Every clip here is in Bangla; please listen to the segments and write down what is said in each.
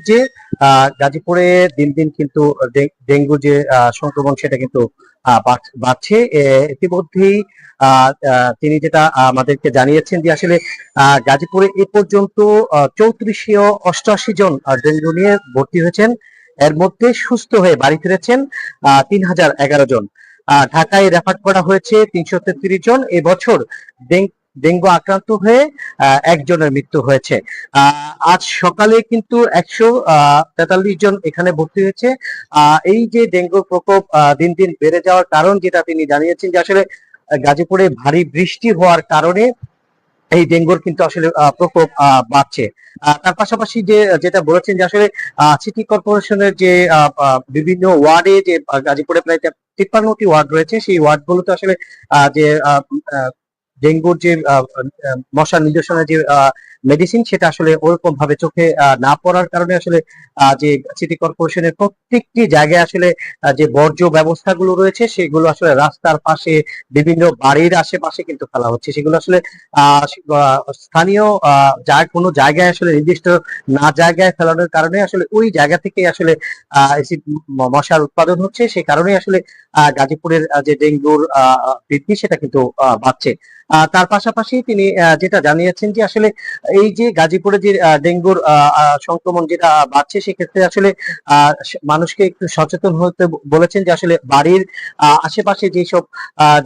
যে গাজীপুরে দিন দিন কিন্তু ডেঙ্গু যে সংক্রমণ সেটা কিন্তু বাড়ছে। ইতিমধ্যেই তিনি যেটা আমাদেরকে জানিয়েছেন যে আসলে গাজীপুরে এ পর্যন্ত 3488 জন ডেঙ্গু নিয়ে ভর্তি হয়েছেন। এর মধ্যে সুস্থ হয়ে বাড়ি ফিরেছেন 3011 জন। ঢাকায় রেফার করা হয়েছে 333 জন। এবছর ডেঙ্গু আক্রান্ত হয়ে একজনের মৃত্যু হয়েছে। আজ সকালে কিন্তু 143 জন এখানে ভর্তি হয়েছে। এই যে ডেঙ্গুর প্রকোপ দিন দিন বেড়ে যাওয়ার কারণ যেটা তিনি জানিয়েছেন যে আসলে গাজীপুরে ভারী বৃষ্টি হওয়ার কারণে এই ডেঙ্গুর কিন্তু আসলে প্রকোপ বাড়ছে। তার পাশাপাশি যেটা বলেছেন যে আসলে সিটি কর্পোরেশনের যে বিভিন্ন ওয়ার্ডে যে গাজীপুরে প্রায় 53টি ওয়ার্ড রয়েছে, সেই ওয়ার্ডগুলোতে আসলে যে ডেঙ্গুর যে মশা নির্দেশনের যে মেডিসিন সেটা আসলে ওরকম ভাবে চোখে না পড়ার কারণে আসলে যে সিটি কর্পোরেশনের প্রত্যেকটি জায়গায় আসলে যে বর্জ্য ব্যবস্থাগুলো রয়েছে সেগুলো আসলে রাস্তার পাশে বিভিন্ন বাড়ির আশেপাশে কিন্তু ফেলা হচ্ছে। সেগুলো আসলে স্থানীয় কোনো জায়গায় আসলে নির্দিষ্ট না জায়গায় ফেলানোর কারণে আসলে ওই জায়গা থেকে আসলে মশার উৎপাদন হচ্ছে। সেই কারণে আসলে গাজীপুরের যে ডেঙ্গুর বৃদ্ধি সেটা কিন্তু বাড়ছে। তার পাশাপাশি তিনি যেটা জানিয়েছেন যে আসলে এই যে গাজীপুরে যে ডেঙ্গুর সংক্রমণ যেটা বাড়ছে সেক্ষেত্রে আসলে মানুষকে একটু সচেতন হতে বলেছেন যে আসলে বাড়ির আশেপাশে যেসব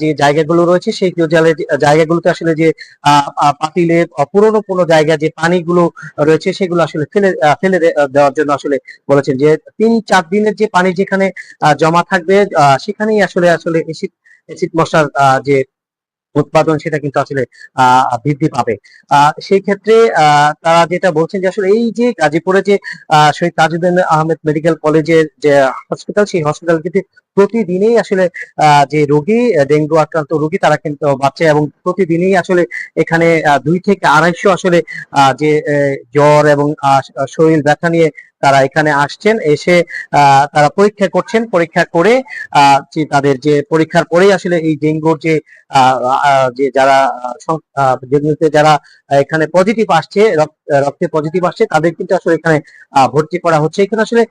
যে জায়গাগুলো রয়েছে সেই জায়গাগুলোতে আসলে যে পাতিলে পুরোনো কোনো জায়গায় যে পানিগুলো রয়েছে সেগুলো আসলে ফেলে দেওয়ার জন্য আসলে বলেছেন যে 3-4 দিনের যে পানি যেখানে জমা থাকবে সেখানেই আসলে আসলে এসিড মশার যে উৎপাদন সেটা কিন্তু আসলে বৃদ্ধি পাবে। সেই ক্ষেত্রে তারা যেটা বলছেন যে আসলে এই যে গাজীপুরে যে শহীদ তাজউদ্দিন আহমেদ মেডিকেল কলেজের যে হসপিটাল, সেই হসপিটাল কিন্তু প্রতিদিনই আসলে যে রোগী ডেঙ্গু আক্রান্ত রোগী তারা কিন্তু বাড়ছে এবং প্রতিদিনই আসলে এখানে 2 থেকে 250 আসলে যে জ্বর এবং শরীর ব্যথা নিয়ে তারা এখানে আসছেন। এসে তারা পরীক্ষা করছেন, পরীক্ষা করে তাদের যে পরীক্ষার পরেই আসলে এই ডেঙ্গুর যে যে যারা যারা এখানে পজিটিভ আসছে, রক্তে পজিটিভ আসছে, তাদের কিন্তু আসলে এখানে ভর্তি করা হচ্ছে। এখানে আসলে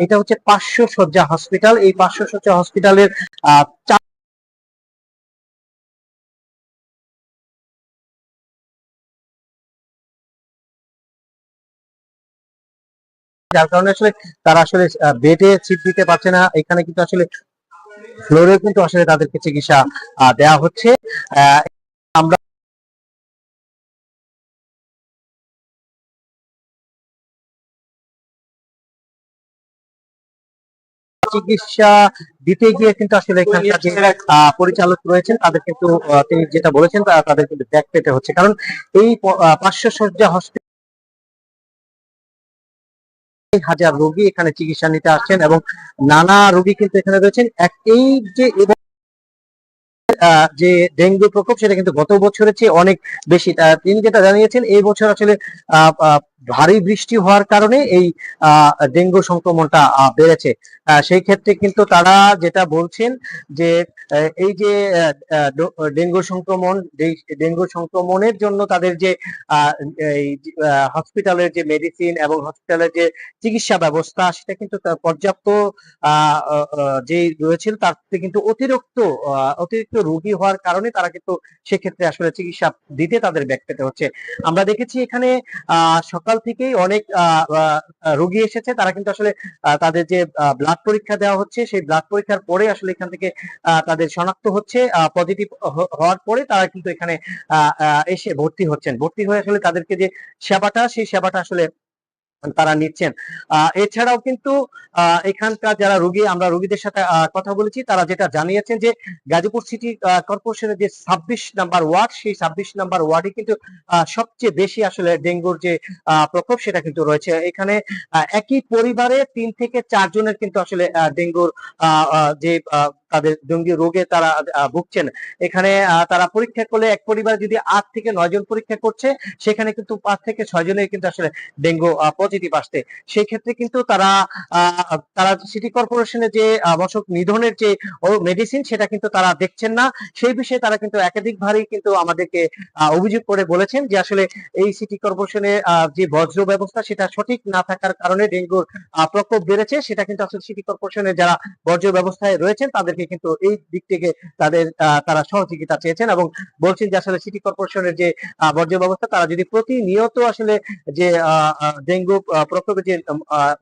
এটা হচ্ছে 500 শয্যা হসপিটাল। এই 500 শয্যা হসপিটালের যার কারণে আসলে তারা আসলে বেডে সিট দিতে পারছে না। এখানে কিন্তু আসলে ফ্লোরে কিন্তু আসলে তাদেরকে চিকিৎসা দেওয়া হচ্ছে। আমরা চিকিৎসা দিতে গিয়ে কিন্তু আসলে এখানকার যে পরিচালক রয়েছেন তাদের কিন্তু তিনি যেটা বলেছেন তাদের কিন্তু ব্যাক পেতে হচ্ছে, কারণ এই 500 শয্যা হসপিটাল হাজার রোগী এখানে চিকিৎসা নিতে আসছেন এবং নানা রোগী কিন্তু এখানে রয়েছেন। এই যে যে ডেঙ্গু প্রকোপ সেটা কিন্তু গত বছরের চেয়ে অনেক বেশি। তিনি যেটা জানিয়েছেন এই বছর আসলে ভারী বৃষ্টি হওয়ার কারণে এই ডেঙ্গু সংক্রমণটা বেড়েছে। সেই ক্ষেত্রে কিন্তু তারা যেটা বলছেন যে এই যে ডেঙ্গু সংক্রমণের জন্য তাদের যে এই হসপিটালের যে মেডিসিন এবং হসপিটালের যে চিকিৎসা ব্যবস্থা সেটা কিন্তু পর্যাপ্ত যে রয়েছে তার থেকে কিন্তু অতিরিক্ত রোগী হওয়ার কারণে তারা কিন্তু সেক্ষেত্রে আসলে চিকিৎসা দিতে তাদের ব্যাক পেতে হচ্ছে। আমরা দেখেছি এখানে সকাল থেকেই অনেক রোগী এসেছে, তারা কিন্তু আসলে তাদের যে ব্লাড পরীক্ষা দেওয়া হচ্ছে সেই ব্লাড পরীক্ষার পরে আসলে এখান থেকে তাদের শনাক্ত হচ্ছে। পজিটিভ হওয়ার পরে তারা কিন্তু এখানে এসে ভর্তি হচ্ছেন। ভর্তি হয়ে আসলে তাদেরকে যে সেবাটা সেই সেবাটা আসলে তারা নিচ্ছেন। এছাড়াও কিন্তু এখানকার যারা রোগী, আমরা রোগীদের সাথে কথা বলেছি, তারা যেটা জানিয়েছেন যে গাজীপুর সিটি কর্পোরেশনের যে 26 নাম্বার ওয়ার্ড, সেই 26 নাম্বার ওয়ার্ডে কিন্তু সবচেয়ে বেশি আসলে ডেঙ্গুর যে প্রকোপ সেটা কিন্তু রয়েছে। এখানে একই পরিবারে 3 থেকে 4 জনের কিন্তু আসলে ডেঙ্গুর যে তাদের ডেঙ্গু রোগে তারা ভুগছেন। এখানে তারা পরীক্ষা করলে এক পরিবারে যদি 8 থেকে 9 জন পরীক্ষা করছে, সেখানে কিন্তু 5 থেকে 6 জনের কিন্তু আসলে ডেঙ্গু পজিটিভ আসছে। সেই ক্ষেত্রে কিন্তু তারা সিটি কর্পোরেশনের যে মশক নিধনের যে মেডিসিন সেটা কিন্তু তারা দেখছেন না। সেই বিষয়ে তারা কিন্তু একাধিকবারই কিন্তু আমাদেরকে অভিযোগ করে বলেছেন যে আসলে এই সিটি কর্পোরেশনের যে বর্জ্য ব্যবস্থা সেটা সঠিক না থাকার কারণে ডেঙ্গুর প্রকোপ বেড়েছে। সেটা কিন্তু আসলে সিটি কর্পোরেশনের যারা বর্জ্য ব্যবস্থায় রয়েছেন তাদেরকে কিন্তু এই দিক থেকে তারা সহযোগিতা চেয়েছেন এবং বলছেন যে আসলে সিটি কর্পোরেশনের যে বর্জ্য ব্যবস্থা তারা যদি প্রতিনিয়ত আসলে যে ডেঙ্গু প্রকোপের যে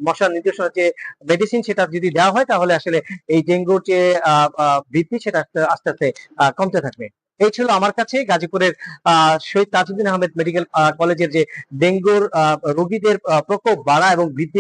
মশা নির্দেশনা যে মেডিসিন সেটা যদি দেওয়া হয় তাহলে আসলে এই ডেঙ্গুর যে বৃদ্ধি সেটা আস্তে আস্তে কমতে থাকবে। এই ছিল আমার কাছে গাজীপুরের শহীদ তাজউদ্দিন আহমেদ মেডিকেল কলেজের যে ডেঙ্গুর রোগীদের প্রকোপ বাড়া এবং বৃদ্ধি